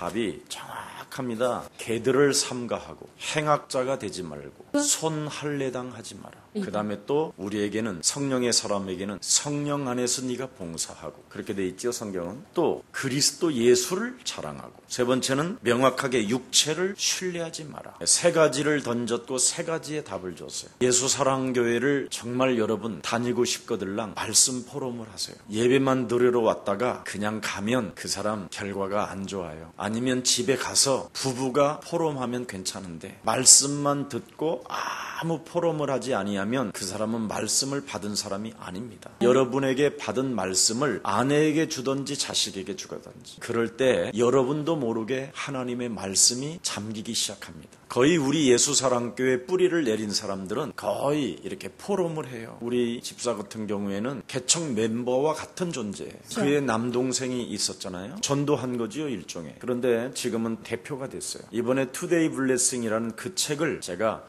답이 정확합니다. 개들을 삼가하고 행악자가 되지 말고 손할례당하지 마라. 그 다음에 또 우리에게는 성령의 사람에게는 성령 안에서 네가 봉사하고 그렇게 돼 있죠. 성경은 또 그리스도 예수를 자랑하고 세 번째는 명확하게 육체를 신뢰하지 마라. 세 가지를 던졌고 세 가지의 답을 줬어요. 예수사랑교회를 정말 여러분 다니고 싶거들랑 말씀 포럼을 하세요. 예배만 들으러 왔다가 그냥 가면 그 사람 결과가 안 좋아요. 아니면 집에 가서 부부가 포럼하면 괜찮은데 말씀만 듣고 아무 포럼을 하지 아니하면 그 사람은 말씀을 받은 사람이 아닙니다. 여러분에게 받은 말씀을 아내에게 주든지 자식에게 주든지 그럴 때 여러분도 모르게 하나님의 말씀이 잠기기 시작합니다. 거의 우리 예수사랑교회 뿌리를 내린 사람들은 거의 이렇게 포럼을 해요. 우리 집사 같은 경우에는 개척 멤버와 같은 존재예요. 그의 남동생이 있었잖아요. 전도한 거지요, 일종의. 그런데 지금은 대표가 됐어요. 이번에 투데이 블레싱이라는 그 책을 제가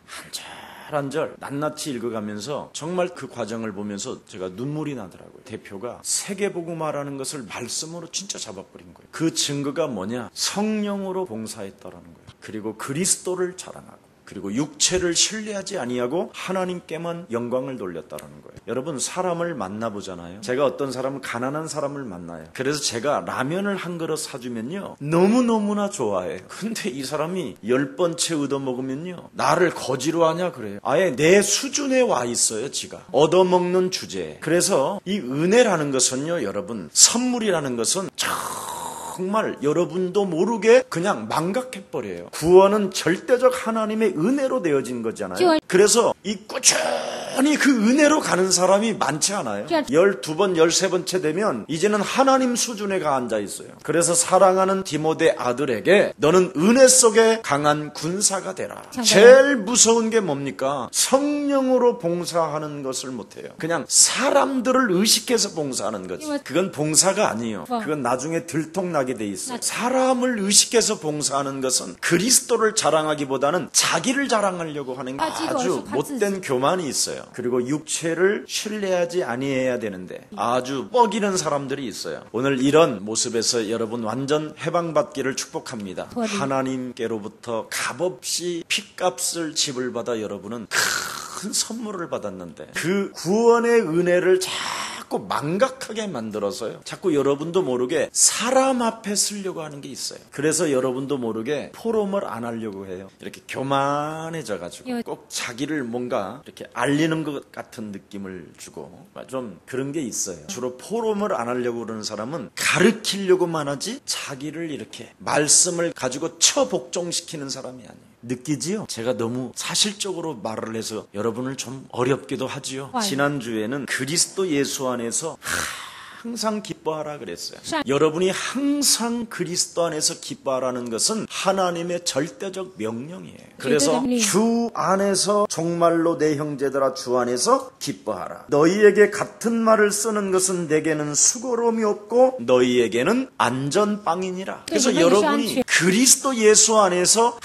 한 절 낱낱이 읽어가면서 정말 그 과정을 보면서 제가 눈물이 나더라고요. 대표가 세계복음화라는 것을 말씀으로 진짜 잡아버린 거예요. 그 증거가 뭐냐? 성령으로 봉사했다라는 거예요. 그리고 그리스도를 자랑하고 그리고 육체를 신뢰하지 아니하고 하나님께만 영광을 돌렸다라는 거예요. 여러분 사람을 만나보잖아요. 제가 어떤 사람을 가난한 사람을 만나요. 그래서 제가 라면을 한 그릇 사주면요 너무너무나 좋아해요. 근데 이 사람이 10번째 얻어먹으면요 나를 거지로 하냐 그래요. 아예 내 수준에 와 있어요. 지가 얻어먹는 주제에. 그래서 이 은혜라는 것은요 여러분 선물이라는 것은 정말 여러분도 모르게 그냥 망각해버려요. 구원은 절대적 하나님의 은혜로 되어진 거잖아요. 그래서 이 꾸준히 그 은혜로 가는 사람이 많지 않아요. 12번, 13번째 되면 이제는 하나님 수준에 가 앉아있어요. 그래서 사랑하는 디모데 아들에게 너는 은혜 속에 강한 군사가 되라. 제일 무서운 게 뭡니까? 성령으로 봉사하는 것을 못해요. 그냥 사람들을 의식해서 봉사하는 거지. 그건 봉사가 아니에요. 그건 나중에 들통나게 돼 있어요. 사람을 의식해서 봉사하는 것은 그리스도를 자랑하기보다는 자기를 자랑하려고 하는 아주 못된 교만이 있어요. 그리고 육체를 신뢰하지 아니해야 되는데 아주 뻐기는 사람들이 있어요. 오늘 이런 모습에서 여러분 완전 해방받기를 축복합니다. 하나님께로부터 값없이 핏값을 지불받아 여러분은 큰 선물을 받았는데 그 구원의 은혜를 자꾸 망각하게 만들어서요. 자꾸 여러분도 모르게 사람 앞에 쓰려고 하는 게 있어요. 그래서 여러분도 모르게 포럼을 안 하려고 해요. 이렇게 교만해져가지고 꼭 자기를 뭔가 이렇게 알리는 것 같은 느낌을 주고 좀 그런 게 있어요. 주로 포럼을 안 하려고 그러는 사람은 가르치려고만 하지 자기를 이렇게 말씀을 가지고 처복종시키는 사람이 아니에요. 느끼지요? 제가 너무 사실적으로 말을 해서 여러분을 좀 어렵기도 하지요. 지난주에는 그리스도 예수 안에서 항상 기뻐하라 그랬어요. 여러분이 항상 그리스도 안에서 기뻐하라는 것은 하나님의 절대적 명령이에요. 그래서 주 안에서 정말로 내 형제들아 주 안에서 기뻐하라. 너희에게 같은 말을 쓰는 것은 내게는 수고로움이 없고 너희에게는 안전빵이니라. 그래서 여러분이 그리스도 예수 안에서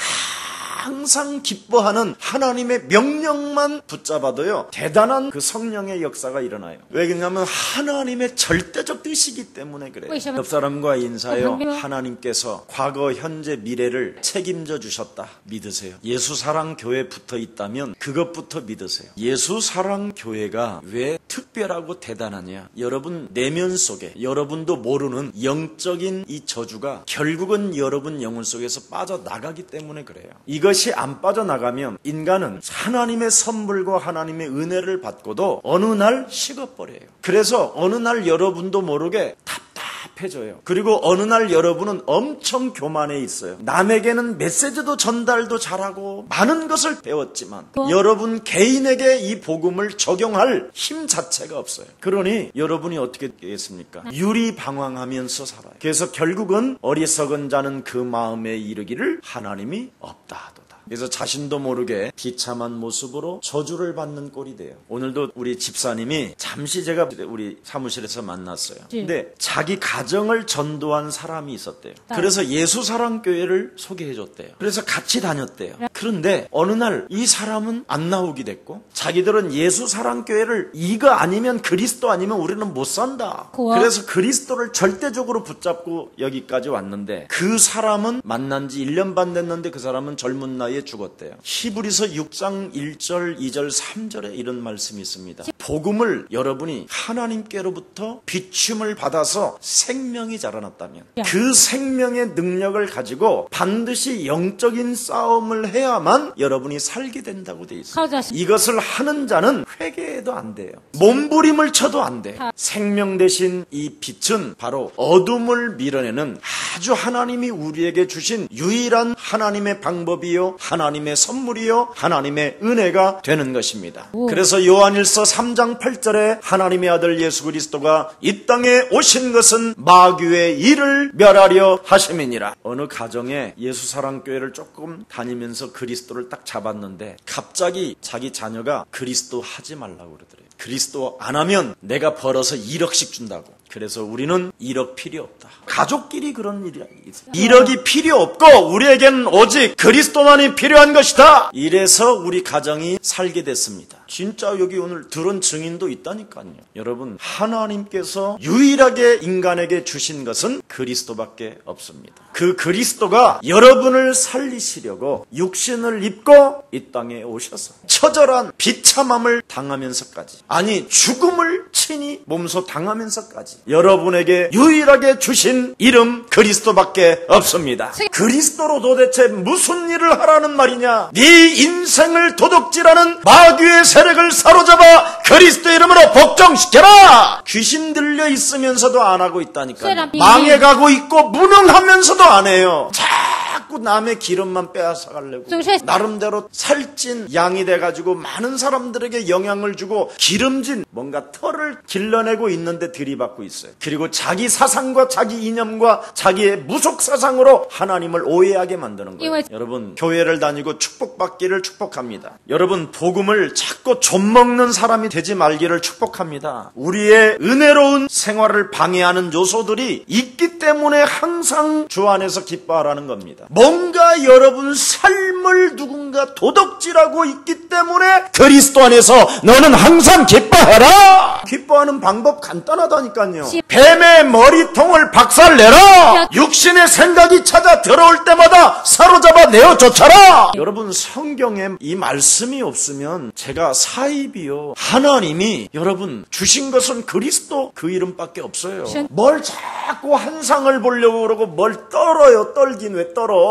항상 기뻐하는 하나님의 명령만 붙잡아도요 대단한 그 성령의 역사가 일어나요. 왜 그러냐면 하나님의 절대적 뜻이기 때문에 그래요. 옆 사람과 인사해요. 하나님께서 과거 현재 미래를 책임져 주셨다. 믿으세요. 예수사랑교회 붙어 있다면 그것부터 믿으세요. 예수사랑교회가 왜 특별하고 대단하냐. 여러분 내면 속에 여러분도 모르는 영적인 이 저주가 결국은 여러분 영혼 속에서 빠져나가기 때문에 그래요. 이것이 안 빠져나가면 인간은 하나님의 선물과 하나님의 은혜를 받고도 어느 날 식어버려요. 그래서 어느 날 여러분도 모르게 답답해져요. 그리고 어느 날 여러분은 엄청 교만해 있어요. 남에게는 메시지도 전달도 잘하고 많은 것을 배웠지만 여러분 개인에게 이 복음을 적용할 힘 자체가 없어요. 그러니 여러분이 어떻게 되겠습니까? 유리방황하면서 살아요. 그래서 결국은 어리석은 자는 그 마음에 이르기를 하나님이 없다 하도다. 그래서 자신도 모르게 비참한 모습으로 저주를 받는 꼴이 돼요. 오늘도 우리 집사님이 잠시 제가 우리 사무실에서 만났어요. 근데 자기 가정을 전도한 사람이 있었대요. 그래서 예수사랑교회를 소개해줬대요. 그래서 같이 다녔대요. 그런데 어느 날 이 사람은 안 나오게 됐고, 자기들은 예수사랑교회를 이거 아니면 그리스도 아니면 우리는 못 산다. 그래서 그리스도를 절대적으로 붙잡고 여기까지 왔는데, 그 사람은 만난 지 1년 반 됐는데 그 사람은 젊은 나이에 죽었대요. 히브리서 6장 1절, 2절, 3절에 이런 말씀이 있습니다. 복음을 여러분이 하나님께로부터 비춤을 받아서 생명이 자라났다면 그 생명의 능력을 가지고 반드시 영적인 싸움을 해야만 여러분이 살게 된다고 돼 있어요. 이것을 하는 자는 회개해도 안 돼요. 몸부림을 쳐도 안 돼. 생명 대신 이 빛은 바로 어둠을 밀어내는 아주 하나님이 우리에게 주신 유일한 하나님의 방법이요, 하나님의 선물이요, 하나님의 은혜가 되는 것입니다. 그래서 요한일서 3장 8절에 하나님의 아들 예수 그리스도가 이 땅에 오신 것은 마귀의 일을 멸하려 하심이니라. 어느 가정에 예수사랑교회를 조금 다니면서 그리스도를 딱 잡았는데 갑자기 자기 자녀가 그리스도 하지 말라고 그러더래요. 그리스도 안 하면 내가 벌어서 1억씩 준다고. 그래서 우리는 1억 필요 없다. 가족끼리 그런 일이 있어요. 1억이 필요 없고 우리에게는 오직 그리스도만이 필요한 것이다. 이래서 우리 가정이 살게 됐습니다. 진짜 여기 오늘 들은 증인도 있다니까요. 여러분, 하나님께서 유일하게 인간에게 주신 것은 그리스도밖에 없습니다. 그 그리스도가 여러분을 살리시려고 육신을 입고 이 땅에 오셔서 처절한 비참함을 당하면서까지, 아니 죽음을 친히 몸소 당하면서까지 여러분에게 유일하게 주신 이름 그리스도밖에 없습니다. 그리스도로 도대체 무슨 일을 하라는 말이냐? 네 인생을 도둑질하는 마귀의 세력을 사로잡아 그리스도 이름으로 복종시켜라. 귀신 들려 있으면서도 안 하고 있다니까요. 망해가고 있고 무능하면서도 안 해요. 자꾸 남의 기름만 빼앗아가려고 나름대로 살찐 양이 돼가지고 많은 사람들에게 영향을 주고 기름진 뭔가 털을 길러내고 있는데 들이받고 있어요. 그리고 자기 사상과 자기 이념과 자기의 무속 사상으로 하나님을 오해하게 만드는 거예요. 여러분, 교회를 다니고 축복받기를 축복합니다. 여러분, 복음을 찾고 좀먹는 사람이 되지 말기를 축복합니다. 우리의 은혜로운 생활을 방해하는 요소들이 있기 때문에 항상 주 안에서 기뻐하라는 겁니다. 뭔가 여러분 삶을 누군가 도둑질하고 있기 때문에 그리스도 안에서 너는 항상 기뻐해라. 기뻐하는 방법 간단하다니까요. 뱀의 머리통을 박살내라. 육신의 생각이 찾아 들어올 때마다 사로잡아 내어 쫓아라. 여러분, 성경에 이 말씀이 없으면 제가 사입이요, 하나님이 여러분 주신 것은 그리스도 그 이름밖에 없어요. 뭘 자꾸 한상을 보려고 그러고 뭘 떨어요. 떨긴 왜 떨어?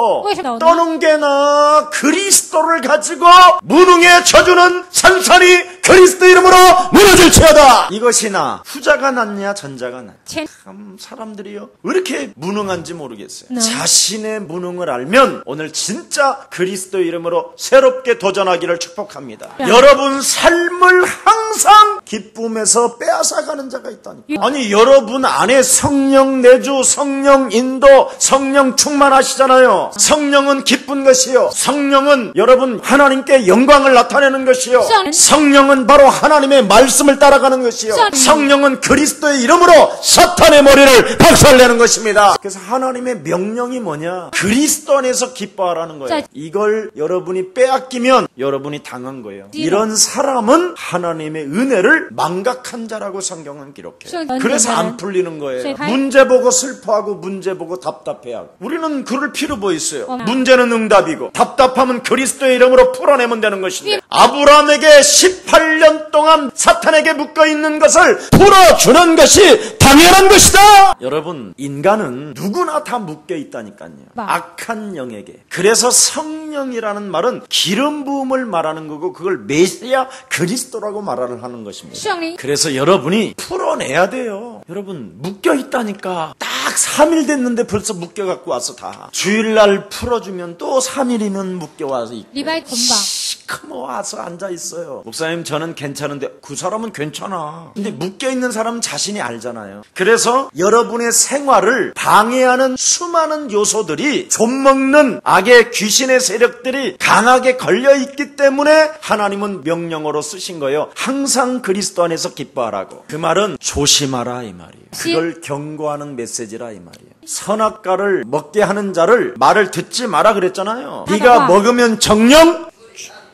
떠는 게나 그리스도를 가지고 무능의 저주는 산산이 그리스도 이름으로 무너질지어다. 이것이나 후자가 낫냐 전자가 낫냐. 참 사람들이요 왜 이렇게 무능한지 모르겠어요. 자신의 무능을 알면 오늘 진짜 그리스도 이름으로 새롭게 도전하기를 축복합니다. 여러분 삶을 항상 기쁨에서 빼앗아가는 자가 있다니까. 아니 여러분 안에 성령 내주, 성령 인도, 성령 충만하시잖아요. 성령은 기쁜 것이요, 성령은 여러분 하나님께 영광을 나타내는 것이요, 성령은 바로 하나님의 말씀을 따라가는 것이요, 성령은 그리스도의 이름으로 사탄의 머리를 박살내는 것입니다. 그래서 하나님의 명령이 뭐냐? 그리스도 안에서 기뻐하라는 거예요. 이걸 여러분이 빼앗기면 여러분이 당한 거예요. 이런 사람은 하나님의 은혜를 망각한 자라고 성경은 기록해요. 그래서 안 풀리는 거예요. 문제 보고 슬퍼하고 문제 보고 답답해하고. 우리는 그럴 필요 뭐 있어요? 문제는 응답이고 답답함은 그리스도의 이름으로 풀어내면 되는 것인데, 아브라함에게 18년 동안 사탄에게 묶어있는 것을 풀어주는 것이 당연한 것이다. 여러분, 인간은 누구나 다 묶여있다니까요. 악한 영에게. 그래서 성령이라는 말은 기름 부음을 말하는 거고 그걸 메시아 그리스도라고 말을 하는 것입니다. 그래서 여러분이 풀어내야 돼요. 여러분 묶여있다니까. 딱 3일 됐는데 벌써 묶여갖고 와서 다 주일날 풀어주면 또 3일이면 묶여와서 있고 시커머 와서 앉아 있어요. 목사님 저는 괜찮은데 그 사람은 괜찮아. 근데 묶여있는 사람은 자신이 알잖아요. 그래서 여러분의 생활을 방해하는 수많은 요소들이 좀먹는 악의 귀신의 세력들이 강하게 걸려있기 때문에 하나님은 명령어로 쓰신 거예요. 항상 그리스도 안에서 기뻐하라고. 그 말은 조심하라 이 말이에요. 그걸 경고하는 메시지라 이 말이에요. 선악과를 먹게 하는 자를 말을 듣지 마라 그랬잖아요. 네가 먹으면 정령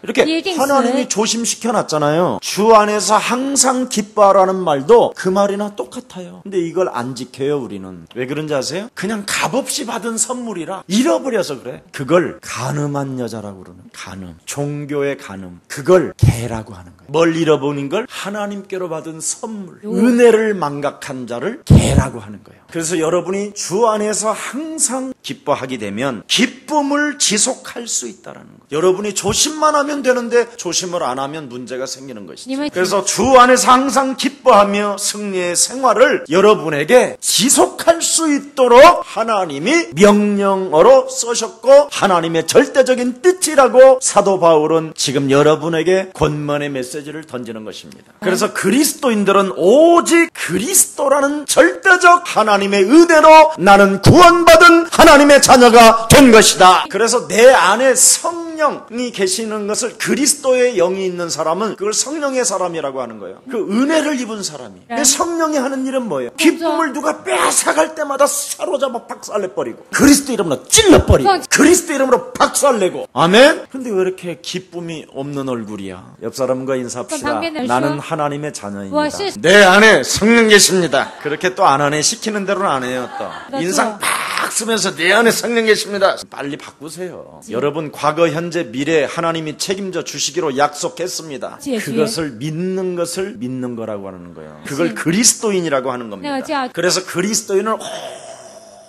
이렇게 하나님이 조심시켜 놨잖아요. 주 안에서 항상 기뻐하라는 말도 그 말이나 똑같아요. 근데 이걸 안 지켜요 우리는. 왜 그런지 아세요? 그냥 값없이 받은 선물이라 잃어버려서 그래. 그걸 간음한 여자라고 그러는 간음. 종교의 간음. 그걸 개라고 하는 거예요. 뭘 잃어버린 걸? 하나님께로 받은 선물. 은혜를 망각한 자를 개라고 하는 거예요. 그래서 여러분이 주 안에서 항상 기뻐하게 되면 기쁨을 지속할 수 있다는 거예요. 여러분이 조심만 하면 되는데 조심을 안 하면 문제가 생기는 것이죠. 그래서 주 안에서 항상 기뻐하며 승리의 생활을 여러분에게 지속할 수 있도록 하나님이 명령어로 쓰셨고 하나님의 절대적인 뜻이라고 사도 바울은 지금 여러분에게 권면의 메시지를 던지는 것입니다. 그래서 그리스도인들은 오직 그리스도라는 절대적 하나님의 은혜로 나는 구원받은 하나님의 자녀가 된 것이다. 그래서 내 안에 성령이 계시는 것을 그리스도의 영이 있는 사람은 그걸 성령의 사람이라고 하는 거예요. 그 은혜를 입은 사람이. 성령이 하는 일은 뭐예요? 기쁨을 누가 빼앗아갈 때마다 사로잡아 박살내버리고 그리스도 이름으로 찔러버리고 그리스도 이름으로 박살내고. 아멘? 근데 왜 이렇게 기쁨이 없는 얼굴이야? 옆 사람과 인사합시다. 나는 하나님의 자녀입니다. 내 안에 성령 계십니다. 그렇게 또 안 하네. 시키는 대로는 안 해요. 또 인상 팍 쓰면서 내 안에 성령 계십니다. 빨리 바꾸세요. 여러분 과거 현재 미래 하나님이 책임져 주시기로 약속했습니다. 그것을 믿는 것을 믿는 거라고 하는 거예요. 그걸 그리스도인이라고 하는 겁니다. 그래서 그리스도인은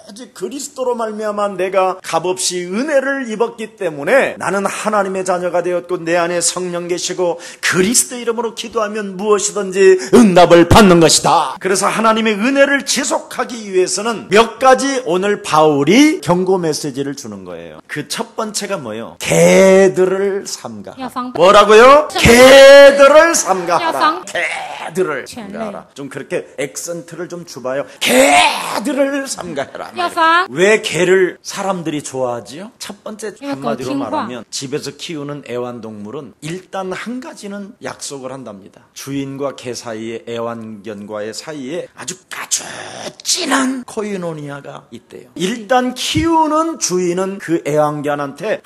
오직 그리스도로 말미암아 내가 값없이 은혜를 입었기 때문에 나는 하나님의 자녀가 되었고 내 안에 성령 계시고 그리스도 이름으로 기도하면 무엇이든지 응답을 받는 것이다. 그래서 하나님의 은혜를 지속하기 위해서는 몇 가지 오늘 바울이 경고 메시지를 주는 거예요. 그 첫 번째가 뭐예요? 개들을 삼가하라. 뭐라고요? 개들을 삼가하라. 개들을 삼가하라. 좀 그렇게 액센트를 좀 줘봐요. 개들을 삼가하라. 왜 개를 사람들이 좋아하지요? 첫 번째 한마디로 말하면 집에서 키우는 애완동물은 일단 한 가지는 약속을 한답니다. 주인과 개 사이에 애완견과의 사이에 아주 진한 코이노니아가 있대요. 일단 키우는 주인은 그 애완견한테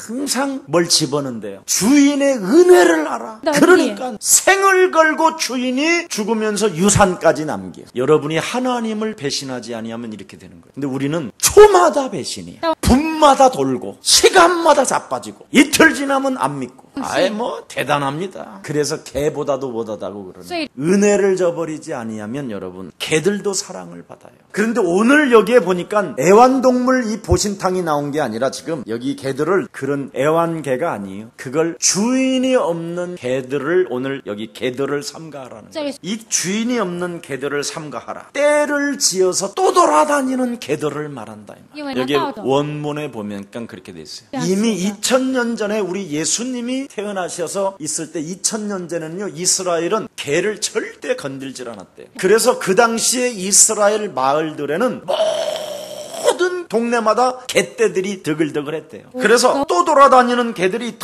항상 뭘 집어넣는데요. 주인의 은혜를 알아. 그러니까 생을 걸고 주인이 죽으면서 유산까지 남겨. 여러분이 하나님을 배신하지 아니하면 이렇게 되는 거예요. 근데 우리는 초마다 배신이야. 분마다 돌고 시간마다 자빠지고 이틀 지나면 안 믿고. 아예 뭐 대단합니다. 그래서 개보다도 못하다고 그러는. 은혜를 저버리지 아니하면 여러분 개들도 사랑을 받아요. 그런데 오늘 여기에 보니까 애완동물 이 보신탕이 나온 게 아니라 지금 여기 개들을 그런 애완개가 아니에요. 그걸 주인이 없는 개들을 오늘 여기 개들을 삼가하라는 거예요. 이 주인이 없는 개들을 삼가하라. 때를 지어서 또 돌아다니는 개들을 말한다. 여기 원문에 보면 그렇게 돼 있어요. 이미 2000년 전에 우리 예수님이 태어나셔서 있을 때 2000년 전에는요 이스라엘은 개를 절대 건들질 않았대요. 그래서 그 당시에 이스라엘 마을들에는 모든 동네마다 개떼들이 드글드글했대요. 그래서 또 돌아다니는 개들이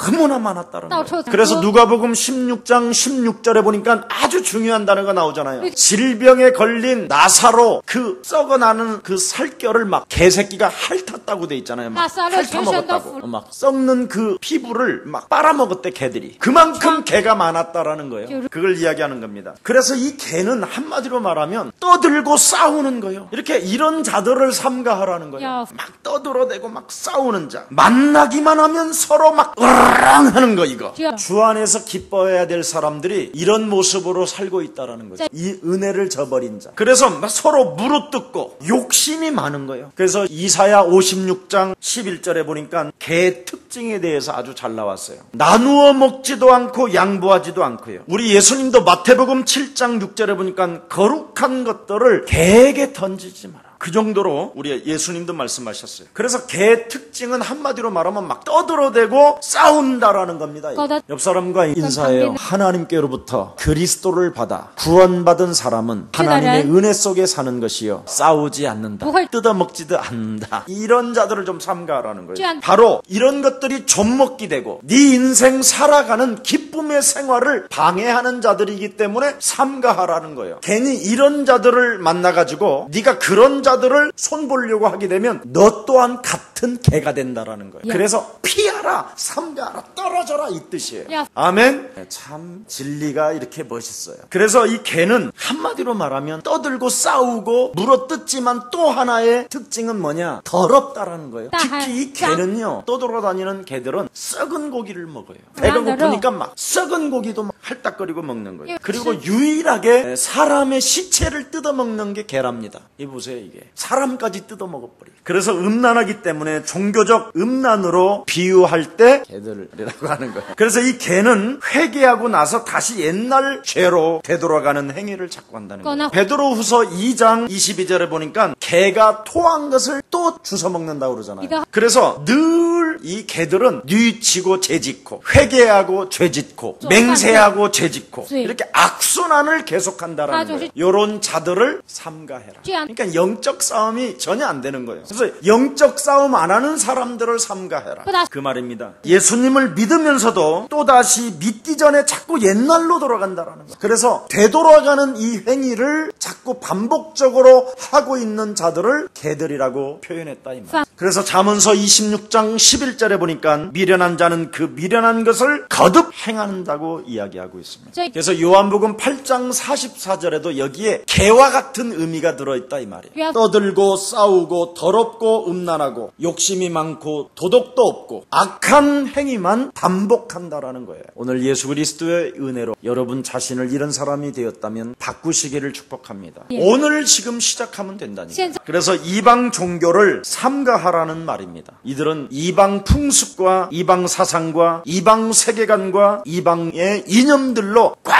너무나 많았다는 거예요. 그래서 누가복음 16장 16절에 보니까 아주 중요한 단어가 나오잖아요. 질병에 걸린 나사로 그 썩어나는 그 살결을 막 개새끼가 핥았다고 돼 있잖아요. 막 핥아먹었다고. 막 썩는 그 피부를 막 빨아먹었대 개들이. 그만큼 개가 많았다라는 거예요. 그걸 이야기하는 겁니다. 그래서 이 개는 한마디로 말하면 떠들고 싸우는 거예요. 이렇게 이런 자들을 삼가하라는 거예요. 막 떠들어대고 막 싸우는 자. 만나기만 하면 서로 막 하는 거 이거. 주 안에서 기뻐해야 될 사람들이 이런 모습으로 살고 있다라는 거죠. 이 은혜를 저버린 자. 그래서 서로 무릇뜯고 욕심이 많은 거예요. 그래서 이사야 56장 11절에 보니까 개 특징에 대해서 아주 잘 나왔어요. 나누어 먹지도 않고 양보하지도 않고요. 우리 예수님도 마태복음 7장 6절에 보니까 거룩한 것들을 개에게 던지지 마라. 그 정도로 우리 예수님도 말씀하셨어요. 그래서 개의 특징은 한마디로 말하면 막 떠들어대고 싸운다라는 겁니다. 옆 사람과 인사해요. 하나님께로부터 그리스도를 받아 구원받은 사람은 하나님의 은혜 속에 사는 것이요 싸우지 않는다. 뜯어먹지도 않는다. 이런 자들을 좀 삼가하라는 거예요. 바로 이런 것들이 좀먹기 되고 네 인생 살아가는 기쁨의 생활을 방해하는 자들이기 때문에 삼가하라는 거예요. 괜히 이런 자들을 만나가지고 네가 그런 자들을 손보려고 하게 되면 너 또한 같은 개가 된다라는 거예요. 그래서 피하라, 삼가하라, 떨어져라 이 뜻이에요. 아멘. 참 진리가 이렇게 멋있어요. 그래서 이 개는 한마디로 말하면 떠들고 싸우고 물어뜯지만 또 하나의 특징은 뭐냐? 더럽다라는 거예요. 특히 이 개는요, 떠돌아다니는 개들은 썩은 고기를 먹어요. 배가 고프니까 막 썩은 고기도 막 할딱거리고 먹는 거예요. 그리고 유일하게 사람의 시체를 뜯어먹는 게 개랍니다. 이 보세요, 이게 사람까지 뜯어먹어버려요. 그래서 음란하기 때문에 종교적 음란으로 비유할 때 개들이라고 하는 거예요. 그래서 이 개는 회개하고 나서 다시 옛날 죄로 되돌아가는 행위를 자꾸 한다는 거예요. 베드로후서 2장 22절에 보니까 개가 토한 것을 또 주워 먹는다고 그러잖아요. 그래서 늘 이 개들은 뉘치고 죄짓고 회개하고 죄짓고 맹세하고 죄짓고 이렇게 악순환을 계속한다라는 거예요. 이런 자들을 삼가해라. 그러니까 영적 싸움이 전혀 안 되는 거예요. 그래서 영적 싸움 안 하는 사람들을 삼가해라. 그 말입니다. 예수님을 믿으면서도 또다시 믿기 전에 자꾸 옛날로 돌아간다라는 거예요. 그래서 되돌아가는 이 행위를 자꾸 반복적으로 하고 있는 자들을 개들이라고 표현했다 이 말. 그래서 잠언서 26장 11절에 보니까 미련한 자는 그 미련한 것을 거듭 행한다고 이야기하고 있습니다. 그래서 요한복음 8장 44절에도 여기에 개와 같은 의미가 들어있다 이 말이에요. 떠들고 싸우고 더럽고 음란하고 욕심이 많고 도덕도 없고 악한 행위만 반복한다라는 거예요. 오늘 예수 그리스도의 은혜로 여러분 자신을 이런 사람이 되었다면 바꾸시기를 축복합니다. 오늘 지금 시작하면 된다니까요. 그래서 이방 종교를 삼가하라는 말입니다. 이들은 이방 풍습과 이방 사상과 이방 세계관과 이방의 이념들로 꽉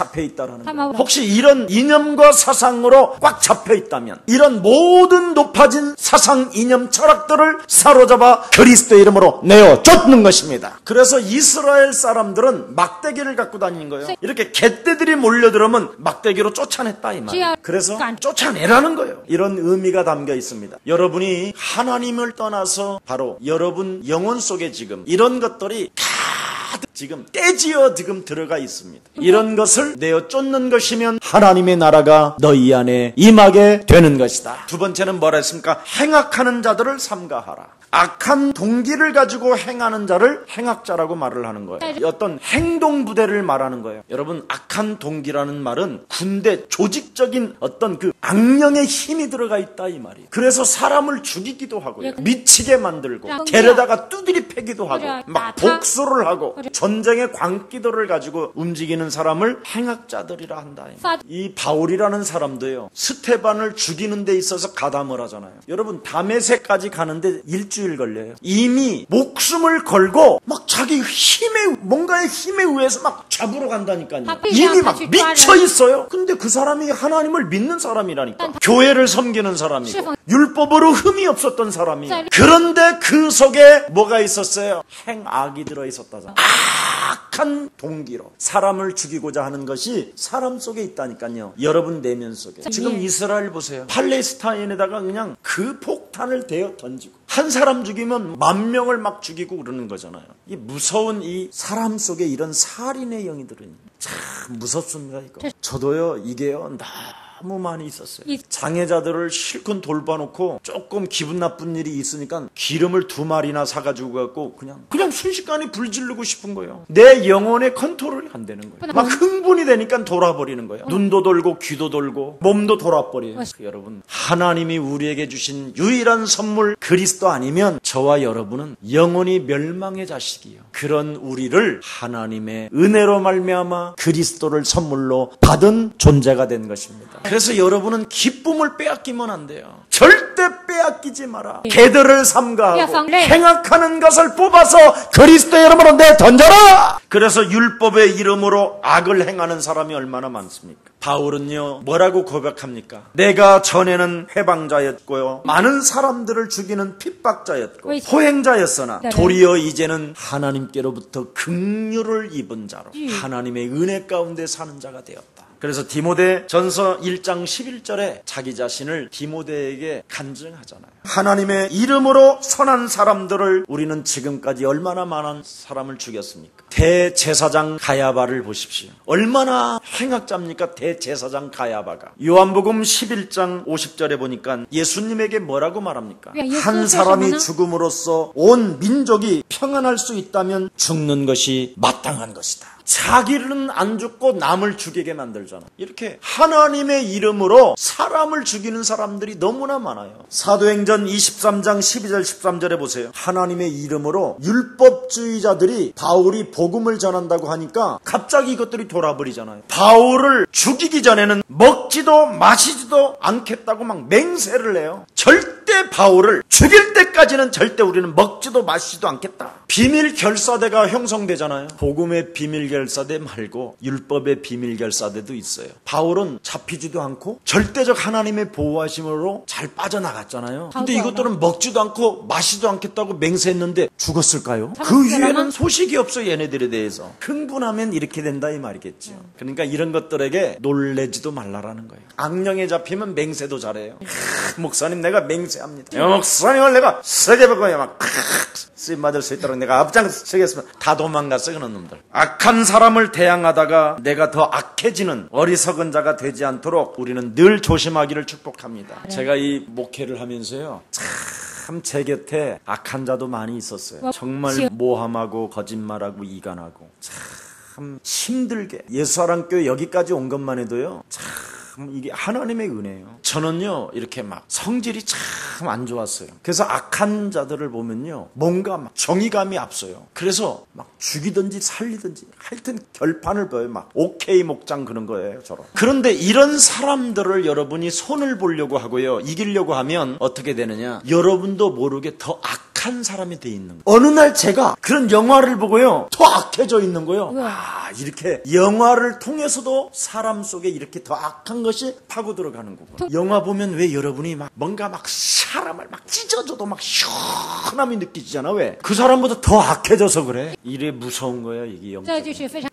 잡혀 있다라는 거예요. 혹시 이런 이념과 사상으로 꽉 잡혀 있다면 이런 모든 높아진 사상, 이념, 철학들을 사로잡아 그리스도의 이름으로 내어 쫓는 것입니다. 그래서 이스라엘 사람들은 막대기를 갖고 다니는 거예요. 이렇게 갯떼들이 몰려들으면 막대기로 쫓아냈다 이 말이에요. 그래서 쫓아내라는 거예요. 이런 의미가 담겨 있습니다. 여러분이 하나님을 떠나서 바로 여러분 영혼 속에 지금 이런 것들이 지금 떼지어 지금 들어가 있습니다. 이런 것을 내어 쫓는 것이면 하나님의 나라가 너희 안에 임하게 되는 것이다. 두 번째는 뭐라 했습니까? 행악하는 자들을 삼가하라. 악한 동기를 가지고 행하는 자를 행악자라고 말을 하는 거예요. 어떤 행동 부대를 말하는 거예요. 여러분, 악한 동기라는 말은 군대 조직적인 어떤 그 악령의 힘이 들어가 있다 이 말이에요. 그래서 사람을 죽이기도 하고요. 미치게 만들고 게려다가 두드리 패기도 하고 막 복수를 하고 전쟁의 광기도를 가지고 움직이는 사람을 행악자들이라 한다. 이 바울이라는 사람도요. 스테반을 죽이는 데 있어서 가담을 하잖아요. 여러분, 다메섹까지 가는데 일주일 걸려요. 이미 목숨을 걸고 막 자기 힘에 뭔가의 힘에 의해서 막 잡으러 간다니까요. 이미 막 미쳐 있어요. 근데 그 사람이 하나님을 믿는 사람이라니까. 교회를 섬기는 사람이고 율법으로 흠이 없었던 사람이에요. 그런데 그 속에 뭐가 있었어요? 행악이 들어 있었다잖아요. 악한 동기로 사람을 죽이고자 하는 것이 사람 속에 있다니까요. 여러분 내면 속에. 지금 이스라엘 보세요. 팔레스타인에다가 그냥 그 폭탄을 대어 던지고 한 사람 죽이면 10,000명을 막 죽이고 그러는 거잖아요. 이 무서운 이 사람 속에 이런 살인의 영이 들어있는 참 무섭습니다. 이거. 저도요 이게요 너무 많이 있었어요. 장애자들을 실컷 돌봐놓고 조금 기분 나쁜 일이 있으니까 기름을 2마리나 사가지고 갖고 그냥 순식간에 불 지르고 싶은 거예요. 내 영혼의 컨트롤이 안 되는 거예요. 막 흥분이 되니까 돌아버리는 거예요. 눈도 돌고 귀도 돌고 몸도 돌아버려요. 여러분, 하나님이 우리에게 주신 유일한 선물 그리스도 아니면 저와 여러분은 영원히 멸망의 자식이에요. 그런 우리를 하나님의 은혜로 말미암아 그리스도를 선물로 받은 존재가 된 것입니다. 그래서 여러분은 기쁨을 빼앗기면 안 돼요. 절대 빼앗기지 마라. 개들을 삼가하고 행악하는 것을 뽑아서 그리스도의 이름으로 내던져라. 그래서 율법의 이름으로 악을 행하는 사람이 얼마나 많습니까? 바울은요 뭐라고 고백합니까? 내가 전에는 해방자였고요 많은 사람들을 죽이는 핍박자였고 호행자였으나 도리어 이제는 하나님께로부터 긍휼을 입은 자로 하나님의 은혜 가운데 사는 자가 되었다. 그래서 디모데 전서 1장 11절에 자기 자신을 디모데에게 간증하잖아요. 하나님의 이름으로 선한 사람들을 우리는 지금까지 얼마나 많은 사람을 죽였습니까? 대제사장 가야바를 보십시오. 얼마나 행악자입니까? 대제사장 가야바가. 요한복음 11장 50절에 보니까 예수님에게 뭐라고 말합니까? 한 사람이 죽음으로써 온 민족이 평안할 수 있다면 죽는 것이 마땅한 것이다. 자기는 안 죽고 남을 죽이게 만들잖아. 이렇게 하나님의 이름으로 사람을 죽이는 사람들이 너무나 많아요. 사도행전 23장 12절 13절에 보세요. 하나님의 이름으로 율법주의자들이 바울이 복음을 전한다고 하니까 갑자기 이것들이 돌아버리잖아요. 바울을 죽이기 전에는 먹지도 마시지도 않겠다고 막 맹세를 해요. 절대 바울을 죽일 때까지는 절대 우리는 먹지도 마시지도 않겠다. 비밀 결사대가 형성되잖아요. 복음의 비밀 결사대 말고 율법의 비밀 결사대도 있어요. 바울은 잡히지도 않고 절대적 하나님의 보호하심으로 잘 빠져나갔잖아요. 근데 이것들은 먹지도 않고 마시지도 않겠다고 맹세했는데 죽었을까요? 그 위에는 소식이 없어. 얘네들에 대해서 흥분하면 이렇게 된다 이 말이겠죠. 그러니까 이런 것들에게 놀래지도 말라라는 거예요. 악령에 잡히면 맹세도 잘해요. 목사님 내가 맹세합니다. 목사님을 내가 세게 보고요 막 쓰임받을 수 있도록 내가 앞장서겠습니다. 다 도망갔어 그런 놈들. 악한 사람을 대항하다가 내가 더 악해지는 어리석은 자가 되지 않도록 우리는 늘 조심하기를 축복합니다. 제가 이 목회를 하면서요 참 제 곁에 악한 자도 많이 있었어요. 정말 모함하고 거짓말하고 이간하고 참 힘들게 예수사랑교회 여기까지 온 것만 해도요 참 이게 하나님의 은혜예요. 저는요 이렇게 막 성질이 참 안 좋았어요. 그래서 악한 자들을 보면요 뭔가 막 정의감이 앞서요. 그래서 막 죽이든지 살리든지 하여튼 결판을 봐요. 막 오케이 목장 그런 거예요 저런. 그런데 이런 사람들을 여러분이 손을 보려고 하고요 이기려고 하면 어떻게 되느냐, 여러분도 모르게 더 악한 사람이 돼 있는 거예요. 어느 날 제가 그런 영화를 보고요 더 악해져 있는 거예요. 아 이렇게 영화를 통해서도 사람 속에 이렇게 더 악한 것이 파고 들어가는 거고. 영화 보면 왜 여러분이 막 뭔가 막 사람을 막 찢어줘도 막 시원함이 느끼지잖아. 왜? 그 사람보다 더 악해져서 그래. 이래 무서운 거야 이게 영적.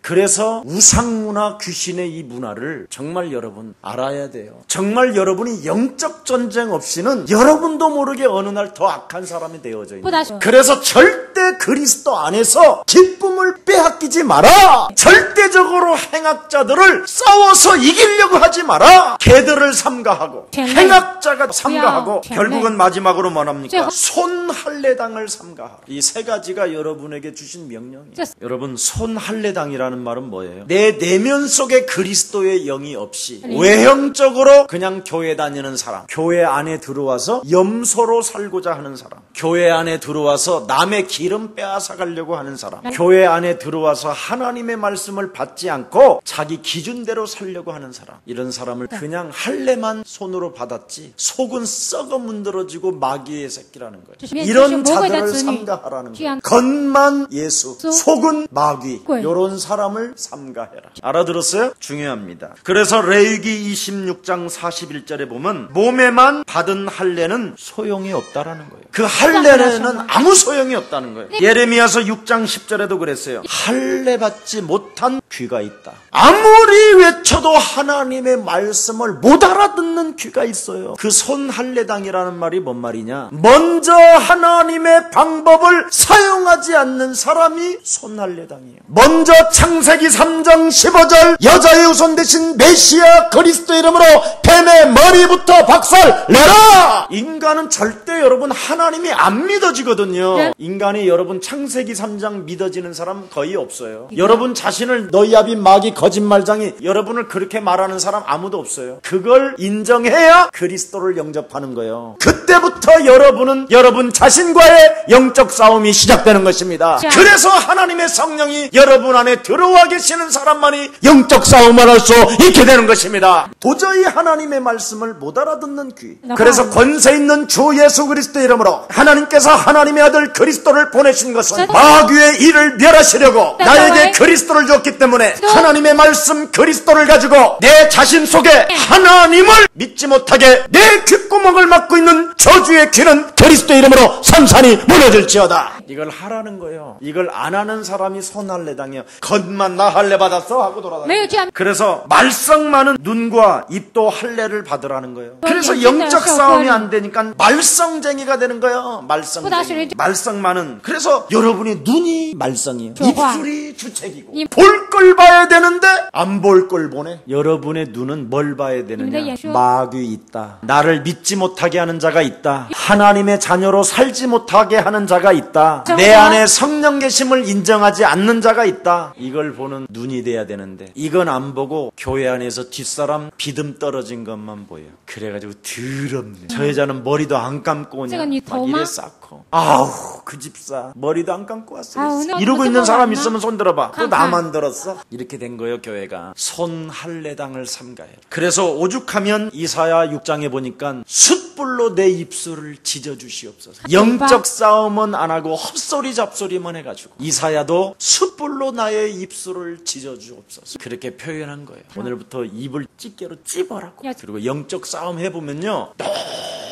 그래서 우상문화 귀신의 이 문화를 정말 여러분 알아야 돼요. 정말 여러분이 영적 전쟁 없이는 여러분도 모르게 어느 날 더 악한 사람이 되어져 있는 거예요. 그래서 절대 그리스도 안에서 기쁨을 빼앗기지 마라. 절대적으로 행악자들을 싸워서 이기려고 하지 마라. 개들을 삼가하고 행악자가 삼가하고 결국은 마지막으로 뭐합니까? 손할례당을 삼가하라. 이 세 가지가 여러분에게 주신 명령이에요. 여러분 손할례당이라는 말은 뭐예요? 내 내면 속에 그리스도의 영이 없이 외형적으로 그냥 교회 다니는 사람, 교회 안에 들어와서 염소로 살고자 하는 사람, 교회 안에 들어와서 남의 기름 빼앗아 가려고 하는 사람, 교회 안에 들어와서 하나님의 말씀을 받지 않고 자기 기준대로 살려고 하는 사람, 이런 사람을 그냥 할례만 손으로 받았지 속은 썩어 문드러지고 마귀의 새끼라는 거예요. 이런 자들을 삼가하라는 거예요. 겉만 예수, 속은 마귀, 이런 사람을 삼가해라. 알아들었어요? 중요합니다. 그래서 레위기 26장 41절에 보면 몸에만 받은 할례는 소용이 없다라는 거예요. 그 할례는 아무 소용이 없다는 거예요. 예레미야서 6장 10절에도 그랬어요. 할례 받지 못한 귀가 있다. 아무리 외쳐도 하나님의 말씀을 못 알아듣는 귀가 있어요. 그 손할례당이라는 말이 뭔 말이냐? 먼저 하나님의 방법을 사용하지 않는 사람이 손할례당이에요. 먼저 창세기 3장 15절 여자의 후손 대신 메시아 그리스도 이름으로 뱀의 머리부터 박살내라! 인간은 절대 여러분 하나님이 안 믿어지거든요. 네. 인간이 여러분 창세기 3장 믿어지는 사람 거의 없어요. 여러분 자신을 너희 아비 마귀 거짓말장이 여러분을 그렇게 말하는 사람 아무도 없어요. 그걸 인정해야 그리스도를 영접하는 거예요. 그때부터 여러분은 여러분 자신과의 영적 싸움이 시작되는 것입니다. 자. 그래서 하나님의 성령이 여러분 안에 들어와 계시는 사람만이 영적 싸움을 할 수 있게 되는 것입니다. 도저히 하나님의 말씀을 못 알아듣는 귀. 그래서 권세 있는 주 예수 그리스도 이름으로 하나님께서 하나님의 아들 그리스도를 보내신 것은 마귀의 일을 멸하시려고 나에게 그리스도를 줬기 때문에 하나님의 말씀 그리스도를 가지고 내 자신 속에 하나님을 믿지 못하게 내 귓구멍을 막고 있는 저주의 귀는 그리스도 이름으로 산산이 무너질지어다. 이걸 하라는 거예요. 이걸 안 하는 사람이 손할례당해요. 겉만 나 할례 받았어 하고 돌아다녀요. 그래서 말썽 많은 눈과 입도 할례를 받으라는 거예요. 그래서 영적 싸움이 안 되니까 말썽쟁이가 되는 거예요. 말썽쟁이. 말썽 많은. 그래서 여러분의 눈이 말썽이에요. 입술이 주책이고 볼 걸 봐야 되는데 안 볼 걸 보네. 여러분의 눈은 뭘 봐야 되느냐? 마귀 있다. 나를 믿지 못하게 하는 자가 있다. 하나님의 자녀로 살지 못하게 하는 자가 있다. 내 안에 성령 계심을 인정하지 않는 자가 있다. 이걸 보는 눈이 돼야 되는데 이건 안 보고 교회 안에서 뒷사람 비듬 떨어진 것만 보여. 그래가지고 더럽네. 저 여자는 머리도 안 감고 오냐. 막 이래 쌓고. 아우 그 집사 머리도 안 감고 왔어. 이러고 있는 사람 있으면 손 들어봐. 또 나만 들었어? 이렇게 된 거예요. 교회가 손할례당을 삼가해. 그래서 오죽하면 이사야 6장에 보니까 숯불로 내 입술을 지져주시옵소서. 영적 싸움은 안 하고 헛소리 잡소리만 해가지고 이사야도 숯불로 나의 입술을 지져주옵소서. 그렇게 표현한 거예요. 오늘부터 입을 집게로 찝어라고. 그리고 영적 싸움 해보면요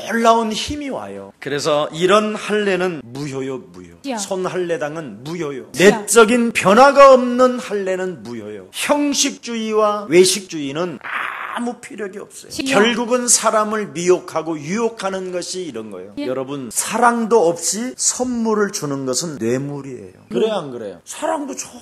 놀라운 힘이 와요. 그래서 이런 할례는 무효요. 무효. 손할례당은 무효요. 내적인 변화가 없는 할례는 무효요. 형식주의와 외식주의는 아무 필요가 없어요. 결국은 사람을 미혹하고 유혹하는 것이 이런 거예요. 여러분 사랑도 없이 선물을 주는 것은 뇌물이에요. 그래요 안 그래요? 사랑도 전혀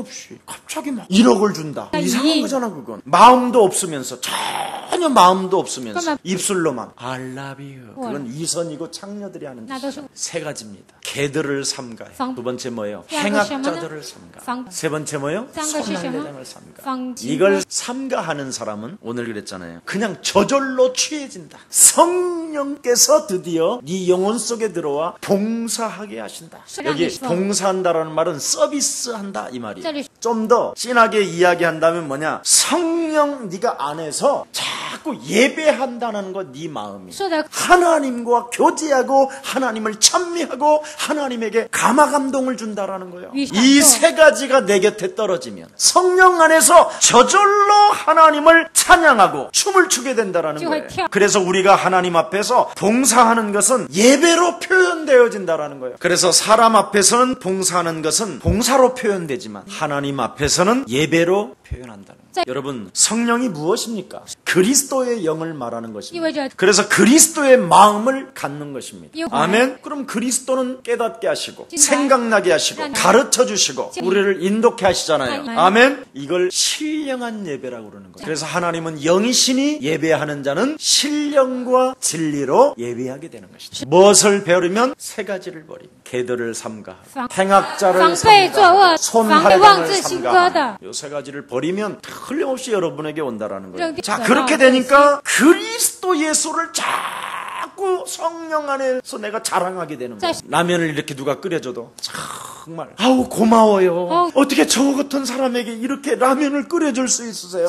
없이 갑자기 막 1억을 준다. 이상한 거잖아 그건. 마음도 없으면서 전혀 마음도 없으면서 입술로만 I love you. 그건 위선이고 창녀들이 하는 짓이죠. 세 가지입니다. 개들을 삼가. 두 번째 뭐예요? 행악자들을 삼가. 세 번째 뭐예요? 손할례당을 삼가. 이걸 삼가하는 사람은 오늘 그랬잖아요. 그냥 저절로 취해진다. 성령께서 드디어 네 영혼 속에 들어와 봉사하게 하신다. 여기 봉사한다라는 말은 서비스한다 이 말이에요. 좀 더 진하게 이야기한다면 뭐냐? 성령 네가 안에서 자꾸 예배한다는 거 네 마음이 하나님과 교제하고 하나님을 찬미하고 하나님에게 감화감동을 준다라는 거예요. 이 세 가지가 내 곁에 떨어지면 성령 안에서 저절로 하나님을 찬양하고 춤을 추게 된다라는 거예요. 그래서 우리가 하나님 앞에서 봉사하는 것은 예배로 표현되어진다라는 거예요. 그래서 사람 앞에서는 봉사하는 것은 봉사로 표현되지만 하나님 앞에서는 예배로 표현한다는 거예요. 여러분 성령이 무엇입니까? 그리스도의 영을 말하는 것입니다. 그래서 그리스도의 마음을 갖는 것입니다. 아멘. 그럼 그리스도는 깨닫게 하시고 생각나게 하시고 가르쳐 주시고 우리를 인도케 하시잖아요. 아멘. 이걸 신령한 예배라고 그러는 거예요. 그래서 하나님은 영이시니 예배하는 자는 신령과 진리로 예배하게 되는 것이죠. 무엇을 배우려면 세 가지를 버립니다. 개들을 삼가하고 행악자를 삼가하고 손할례당을 삼가하고 이 세 가지를 버리면 틀림없이 여러분에게 온다라는 거예요. 자, 그렇게 되니까 그리스도 예수를 자꾸 성령 안에서 내가 자랑하게 되는 거예요. 라면을 이렇게 누가 끓여줘도 정말 아우 고마워요. 어떻게 저 같은 사람에게 이렇게 라면을 끓여줄 수 있으세요?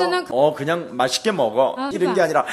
그냥 맛있게 먹어. 이런 게 아니라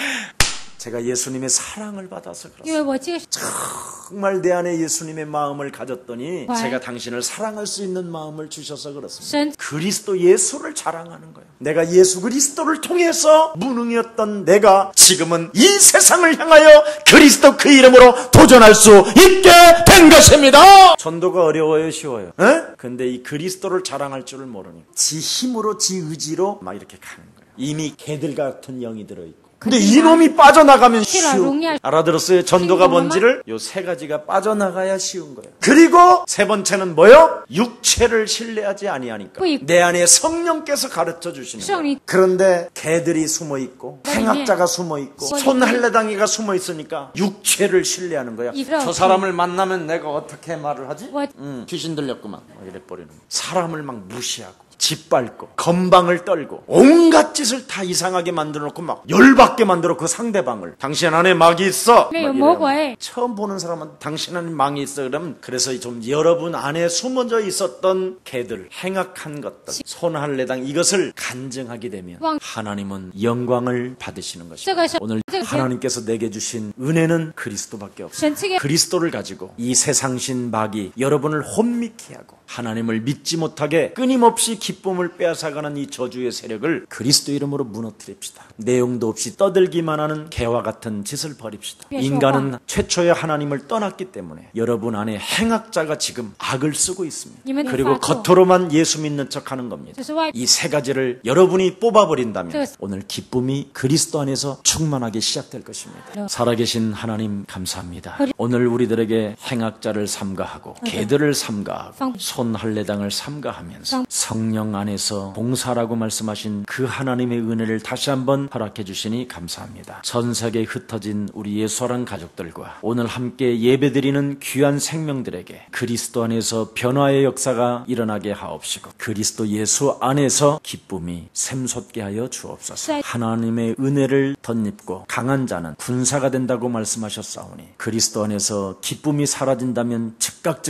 제가 예수님의 사랑을 받아서 그렇습니다. 정말 내 안에 예수님의 마음을 가졌더니 제가 당신을 사랑할 수 있는 마음을 주셔서 그렇습니다. 그리스도 예수를 자랑하는 거예요. 내가 예수 그리스도를 통해서 무능이었던 내가 지금은 이 세상을 향하여 그리스도 그 이름으로 도전할 수 있게 된 것입니다. 전도가 어려워요? 쉬워요? 근데 이 그리스도를 자랑할 줄을 모르니 지 힘으로 지 의지로 막 이렇게 가는 거예요. 이미 개들 같은 영이 들어있고 근데 이놈이 빠져나가면 khi là 쉬워. rung nha 알아들었어요? 전도가 신경만 뭔지를? 요 세 가지가 빠져나가야 쉬운 거예요. 그리고 세 번째는 뭐요? 육체를 신뢰하지 아니하니까. 뿌이. 내 안에 성령께서 가르쳐 주시는 거예요. 성령이. 그런데 개들이 숨어 있고 네. 행악자가 숨어 있고 네. 손할래당이가 숨어 있으니까 육체를 신뢰하는 거야. 이거. 저 사람을 만나면 내가 어떻게 말을 하지? 뭐- 귀신 들렸구만. 이래 버리는 거야. 사람을 막 무시하고 짓밟고 건방을 떨고 온갖 짓을 다 이상하게 만들어 놓고 막 열받게 만들어 그 상대방을 당신 안에 막이 있어. 네, 막 뭐 이래요. 뭐해? 처음 보는 사람은 당신 안에 망이 있어. 그러면 그래서 좀 여러분 안에 숨어져 있었던 개들, 행악한 것들, 손할래당 이것을 간증하게 되면 왕- 하나님은 영광을 받으시는 것입니다. 제가 오늘 제가- 하나님께서 내게 주신 은혜는 그리스도밖에 없어요. 神赐给 그리스도를 가지고 이 세상신 마귀 여러분을 혼미케 하고 하나님을 믿지 못하게 끊임없이 기쁨을 빼앗아가는 이 저주의 세력을 그리스도 이름으로 무너뜨립시다. 내용도 없이 떠들기만 하는 개와 같은 짓을 버립시다. 인간은 최초의 하나님을 떠났기 때문에 여러분 안에 행악자가 지금 악을 쓰고 있습니다. 그리고 겉으로만 예수 믿는 척하는 겁니다. 就是外 이 세 가지를 여러분이 뽑아버린다면 네. 오늘 기쁨이 그리스도 안에서 충만하게 시작될 것입니다. 살아계신 하나님 감사합니다. 오늘 우리들에게 행악자를 삼가하고 개들을 삼가하고 손할례당을 삼가하면서 성령 안에서 봉사라고 말씀하신 그 하나님의 은혜를 다시 한번 허락해 주시니 감사합니다. 전 세계에 흩어진 우리 예수랑 가족들과 오늘 함께 예배드리는 귀한 생명들에게 그리스도 안에서 변화의 역사가 일어나게 하옵시고 그리스도 예수 안에서 기쁨이 샘솟게 하여 주옵소서. 하나님의 은혜를 덧입고 강한 자는 군사가 된다고 말씀하셨사오니 그리스도 안에서 기쁨이 사라진다면 즉각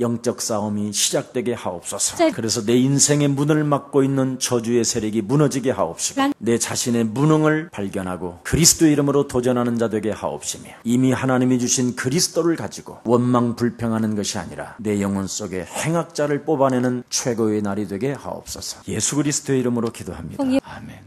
영적 싸움이 시작되게 하옵소서. 그래서 내 인생의 문을 막고 있는 저주의 세력이 무너지게 하옵시고 내 자신의 무능을 발견하고 그리스도 이름으로 도전하는 자 되게 하옵시며 이미 하나님이 주신 그리스도를 가지고 원망 불평하는 것이 아니라 내 영혼 속에 행악자를 뽑아내는 최고의 날이 되게 하옵소서. 예수 그리스도의 이름으로 기도합니다. 아멘.